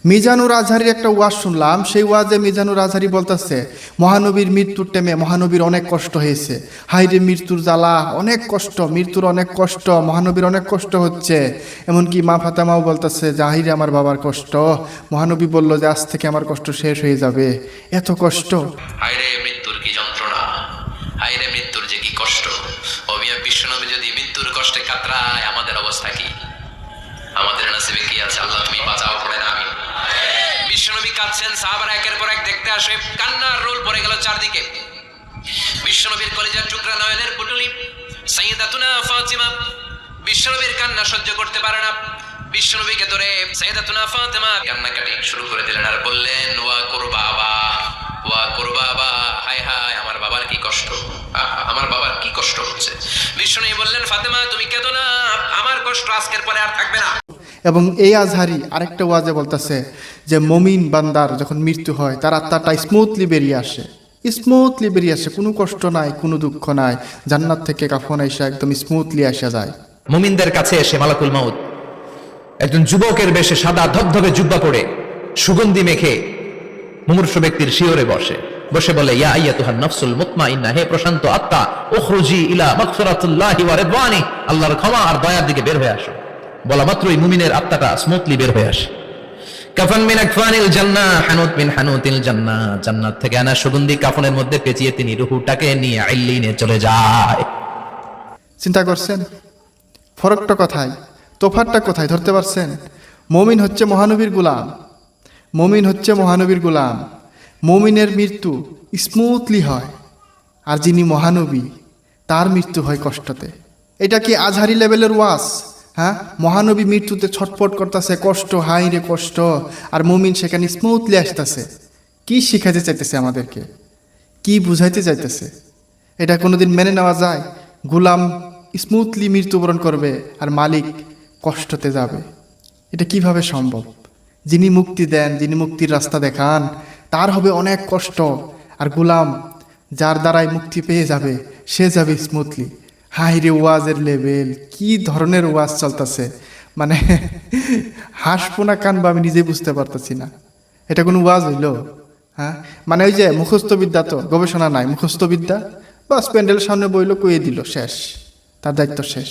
মিজানুর আজহারির একটা ওয়াজ শুনলাম। সেই ওয়াজে মিজানুর আজহারি বলতেছে মহানবীর মৃত্যুর টাইমে মহানবীর অনেক কষ্ট হয়েছে। হাইরে মৃত্যুর জ্বালা, অনেক কষ্ট, মৃত্যুর অনেক কষ্ট, মহানবীর অনেক কষ্ট হচ্ছে। এমনকি মা ফাতেমাও বলতেছে যে হাইরে আমার বাবার কষ্ট। মহানবী বলল যে আজ থেকে আমার কষ্ট শেষ হয়ে যাবে, এত কষ্ট। হাইরে মৃত্যুর কি যন্ত্রণা, হাইরে মৃত্যুর যে কি কষ্ট। অবিয়া বিশ্বনবী যদি মৃত্যুর কষ্টে কাতরায়, আমাদের অবস্থা কি? আমাদের নসিবে কি আছে? আল্লাহ তুমি বাঁচাও, পড়ে না আমি। বিশ্বনবী কাঁদছেন, সাহাবারা একের পর এক দেখতে আসে, কান্নার রোল পড়ে গেল চারদিকে। বিশ্বনবীর কলিজার টুকরা নয়নের পুটুলি সাইয়্যিদাতুনা ফাতিমা বিশ্বনবীর কান্না সহ্য করতে পারে না। বিশ্বনবীকে ধরে সাইয়্যিদাতুনা ফাতিমা কান্নাকাটি শুরু করে দিলেন আর বললেন, ওয়া কুরবাবা, ওয়া কুরবাবা, হায় হায় আমার বাবার কি কষ্ট, আমার বাবার কি কষ্ট হচ্ছে। বিশ্বনবী বললেন, ফাতেমা তুমি কেঁদো না, আমার কষ্ট আজকের পরে আর থাকবে না। এবং এই আজহারি আরেকটা ওয়াজে বলতেছে যে মমিন বান্দার যখন মৃত্যু হয় তার আত্মাটা স্মুথলি বেরিয়ে আসে, স্মুথলি বেরিয়ে আসে, কোনো কষ্ট নাই, কোনো দুঃখ নাই। জান্নাত থেকে কাফন এসে একদম স্মুথলি আসা যায়। মুমিনদের কাছে এসে মালাকুল মাউত একজন যুবকের বেশে সাদা ধবধবে জুব্বা পরে সুগন্ধি মেখে মুমূর্ষু ব্যক্তির শিয়রে বসে বলে, ইয়া আইয়াতুহান নাফসুল মুতমাইন্নাহ, হে প্রশান্ত আত্মা, উখরুজি ইলা মাগফিরাতিল্লাহি ওয়া রিদওয়ানি, আল্লাহর ক্ষমা আর দয়ার দিকে বের হয়ে আসো। বলা মাত্রই মুমিনের আত্মাটা স্মুথলি বের হয়ে আসে। কাফান মিন আকফানিল জান্নাহ, হানুত মিন হানুতিল জান্নাহ, জান্নাত থেকে আনা সুগন্ধি কাফনের মধ্যে পেঁচিয়ে তিনি রূহটাকে নিয়ে ইল্লিনে চলে যায়। চিন্তা করছেন ফরকটা কোথায়, তোফাতটা কোথায় ধরতে পারছেন? মমিন হচ্ছে মহানবীর গোলাম, মমিন হচ্ছে মহানবীর গোলাম। মমিনের মৃত্যু স্মুথলি হয়, আর যিনি মহানবী তার মৃত্যু হয় কষ্টতে। এটা কি আজহারি লেভেলের ওয়াজ? হ্যাঁ, মহানবী মৃত্যুতে ছটফট করতেছে, কষ্ট, হাই রে কষ্ট, আর মুমিন সেখানে স্মুথলি আসতেছে। কি শিখাতে চাইতেছে আমাদেরকে, কি বুঝাইতে চাইতেছে? এটা কোনোদিন মেনে নেওয়া যায়? গোলাম স্মুথলি মৃত্যুবরণ করবে আর মালিক কষ্টতে যাবে, এটা কিভাবে সম্ভব? যিনি মুক্তি দেন, যিনি মুক্তির রাস্তা দেখান, তার হবে অনেক কষ্ট, আর গোলাম যার দ্বারাই মুক্তি পেয়ে যাবে সে যাবে স্মুথলি। হাই রে ওয়াজের লেভেল, কি ধরনের ওয়াজ চলতেছে, মানে হাসবো না কানবো আমি নিজে বুঝতে পারতেছি না। এটা কোনো ওয়াজ হইল? হ্যাঁ, মানে ওই যে মুখস্থবিদ্যা, তো গবেষণা নাই, মুখস্থবিদ্যা, বাস প্যান্ডেলের সামনে বইল, কইয়ে দিল, শেষ, তার দায়িত্ব শেষ।